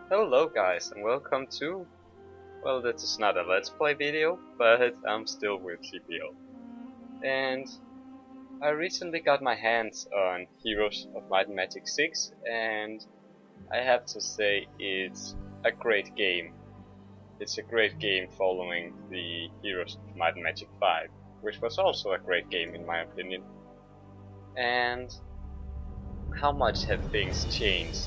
Hello guys and welcome to, well, this is not a let's play video, but I'm still with GPO. And I recently got my hands on Heroes of Might and Magic 6 and I have to say it's a great game. It's a great game following the Heroes of Might and Magic 5, which was also a great game in my opinion. And how much have things changed?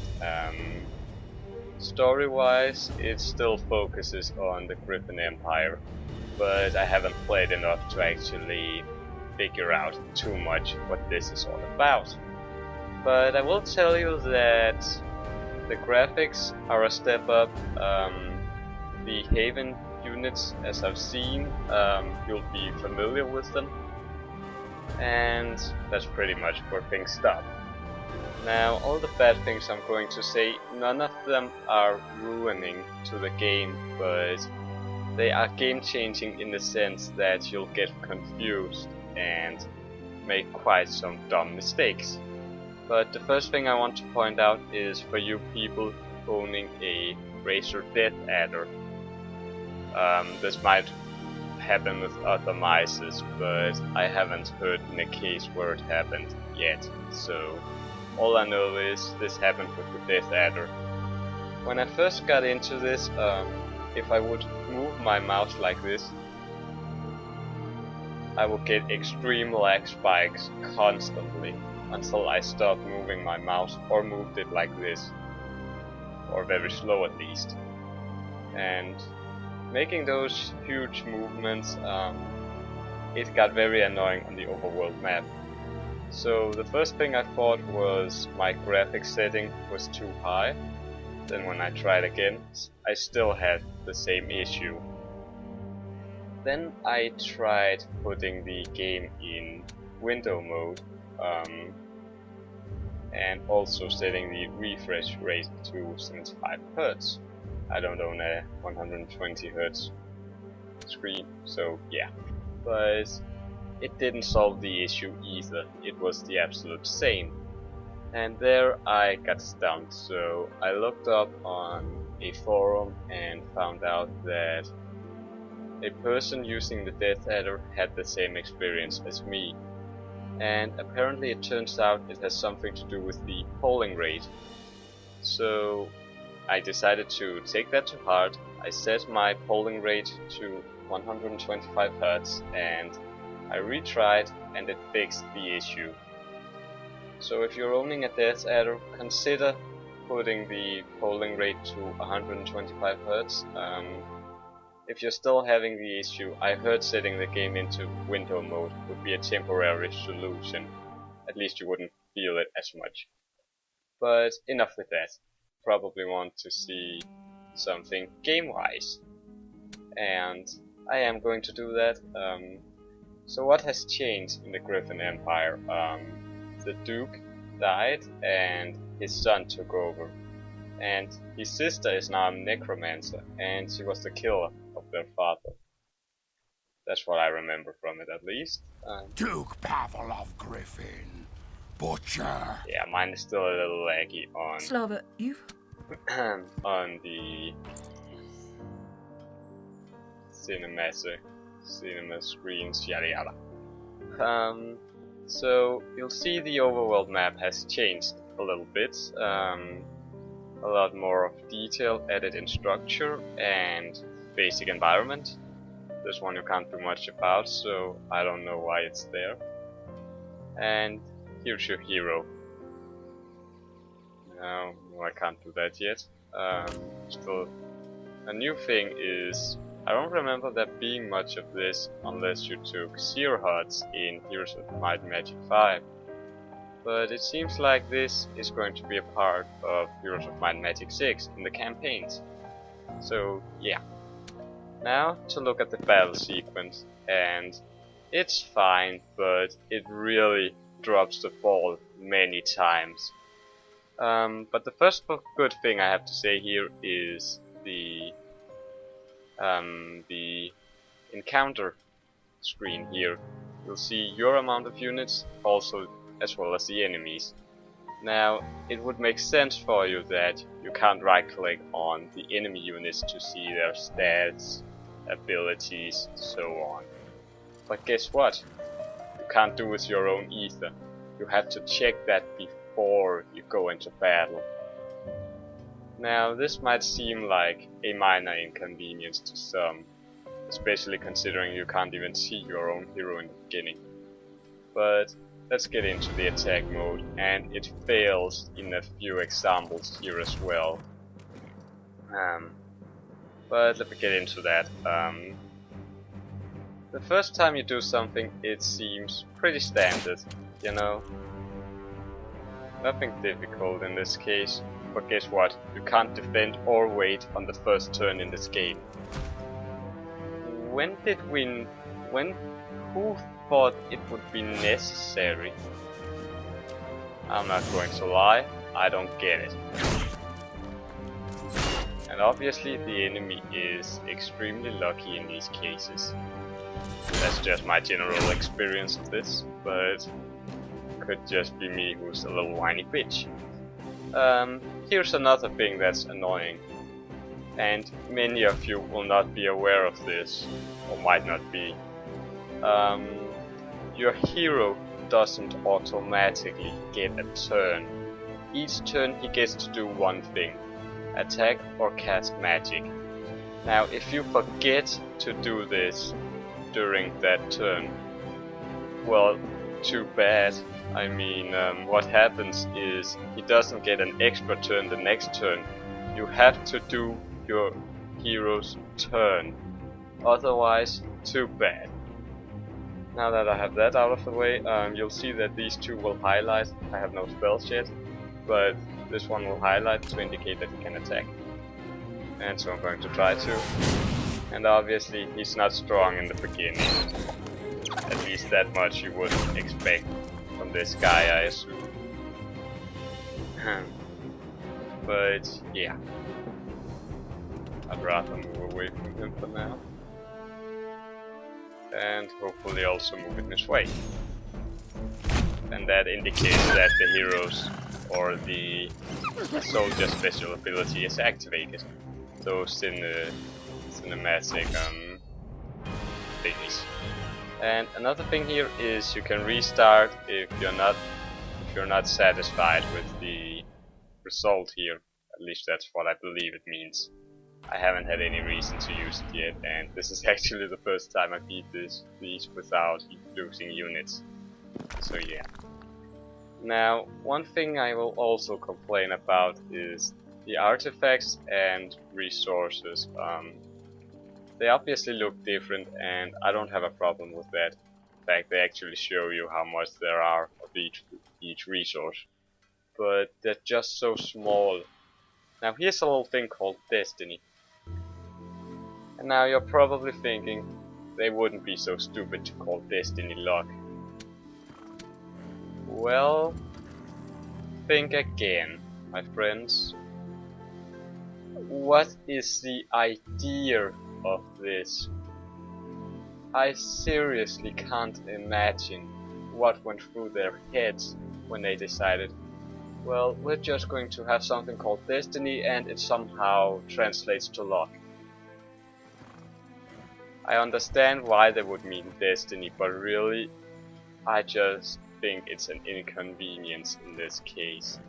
Story-wise, it still focuses on the Griffin Empire, but I haven't played enough to actually figure out too much what this is all about. But I will tell you that the graphics are a step up. The Haven units, as I've seen, you'll be familiar with them, and that's pretty much where things stop. Now, all the bad things I'm going to say, none of them are ruining to the game, but they are game changing in the sense that you'll get confused and make quite some dumb mistakes. But the first thing I want to point out is for you people owning a Razor deathadder. This might happen with other mices, but I haven't heard in a case where it happened yet, so all I know is this happened with the deathadder. When I first got into this, if I would move my mouse like this, I would get extreme lag spikes constantly until I stopped moving my mouse or moved it like this, or very slow at least. And making those huge movements, it got very annoying on the overworld map. So the first thing I thought was my graphics setting was too high. Then when I tried again, I still had the same issue. Then I tried putting the game in window mode, and also setting the refresh rate to 75 Hz. I don't own a 120 Hz screen, so yeah. But it didn't solve the issue either, it was the absolute same. And there I got stumped, so I looked up on a forum and found out that a person using the deathadder had the same experience as me. And apparently it turns out it has something to do with the polling rate. So I decided to take that to heart. I set my polling rate to 125 Hz and I retried and it fixed the issue. So if you're owning a deathadder, consider putting the polling rate to 125 Hz. If you're still having the issue, I heard setting the game into window mode would be a temporary solution. At least you wouldn't feel it as much. But enough with that. Probably want to see something game-wise. And I am going to do that. So what has changed in the Griffin Empire? The Duke died and his son took over. And his sister is now a necromancer and she was the killer of their father. That's what I remember from it at least. Duke Pavlov Griffin. Butcher. Yeah, mine is still a little laggy on Slava, you've on the cinema screens, yada yada. So you'll see the overworld map has changed a little bit. A lot more of detail added in structure and basic environment. This one you can't do much about, so I don't know why it's there. And here's your hero. No, I can't do that yet. Still, a new thing is, I don't remember there being much of this unless you took Seer Huts in Heroes of Might and Magic 5. But it seems like this is going to be a part of Heroes of Might and Magic 6 in the campaigns. So yeah. Now to look at the battle sequence, and it's fine, but it really drops the ball many times. But the first good thing I have to say here is the encounter screen here. You'll see your amount of units, also as well as the enemies. Now, it would make sense for you that you can't right-click on the enemy units to see their stats, abilities, so on. But guess what? You can't do with your own either. You have to check that before you go into battle. Now, this might seem like a minor inconvenience to some, especially considering you can't even see your own hero in the beginning. But let's get into the attack mode, and it fails in a few examples here as well. But let me get into that. The first time you do something, it seems pretty standard, you know. Nothing difficult in this case, but guess what? You can't defend or wait on the first turn in this game. Who thought it would be necessary? I'm not going to lie, I don't get it. And obviously the enemy is extremely lucky in these cases. That's just my general experience of this, but could just be me who's a little whiny bitch. Here's another thing that's annoying, and many of you will not be aware of this, or might not be. Your hero doesn't automatically get a turn. Each turn he gets to do one thing: attack or cast magic. Now if you forget to do this during that turn, well, too bad. I mean, what happens is he doesn't get an extra turn the next turn. You have to do your hero's turn. Otherwise, too bad. Now that I have that out of the way, you'll see that these two will highlight. I have no spells yet, but this one will highlight to indicate that he can attack. And so I'm going to try to. And obviously he's not strong in the beginning. At least that much you wouldn't expect from this guy, I assume. But yeah, I'd rather move away from him for now. And hopefully also move in his way. And that indicates that the hero's or the soldier's special ability is activated. Those cinematic thingies. And another thing here is you can restart if you're not satisfied with the result here. At least that's what I believe it means. I haven't had any reason to use it yet, and this is actually the first time I beat these without losing units. So yeah. Now, one thing I will also complain about is the artifacts and resources. They obviously look different, and I don't have a problem with that. In fact, they actually show you how much there are of each resource. But they're just so small. Now here's a little thing called Destiny. And now you're probably thinking, they wouldn't be so stupid to call Destiny luck. Well, think again, my friends. What is the idea of this? I seriously can't imagine what went through their heads when they decided, well, we're just going to have something called Destiny and it somehow translates to luck. I understand why they would mean Destiny, but really, I just think it's an inconvenience in this case.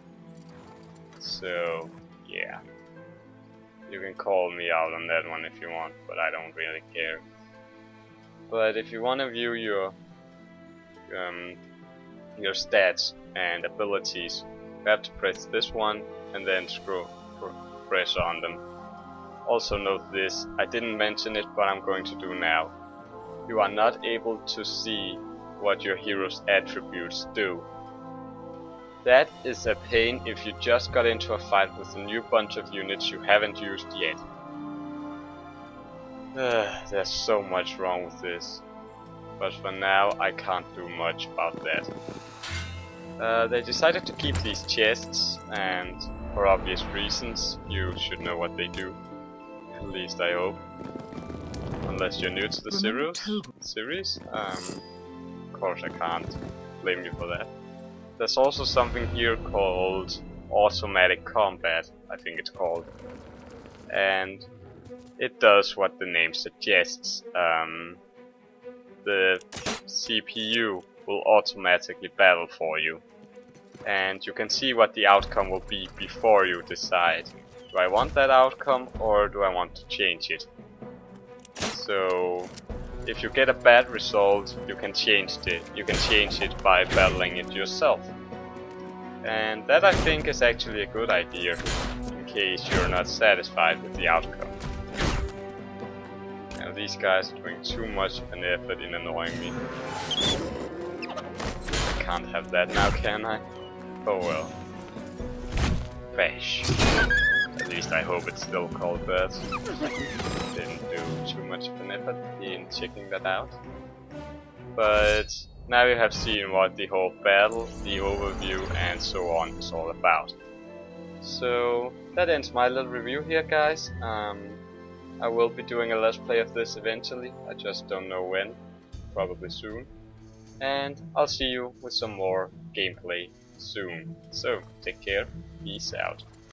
So, yeah. You can call me out on that one if you want, but I don't really care. But if you want to view your stats and abilities, you have to press this one and then press on them. Also note this, I didn't mention it, but I'm going to do now. You are not able to see what your hero's attributes do. That is a pain if you just got into a fight with a new bunch of units you haven't used yet. There's so much wrong with this. But for now I can't do much about that. They decided to keep these chests, and for obvious reasons, you should know what they do. At least I hope. Unless you're new to the series. Of course I can't blame you for that. there's also something here called automatic combat, I think it's called. And it does what the name suggests. The CPU will automatically battle for you. And you can see what the outcome will be before you decide. Do I want that outcome or do I want to change it? So if you get a bad result, you can change it. You can change it by battling it yourself. And that I think is actually a good idea in case you're not satisfied with the outcome. Now these guys are doing too much of an effort in annoying me. I can't have that now, can I? Oh well. Crash. At least I hope it's still called that. Didn't do too much of an effort in checking that out. But now you have seen what the whole battle, the overview and so on is all about. So that ends my little review here, guys. I will be doing a let's play of this eventually, I just don't know when, probably soon. And I'll see you with some more gameplay soon. So take care, peace out.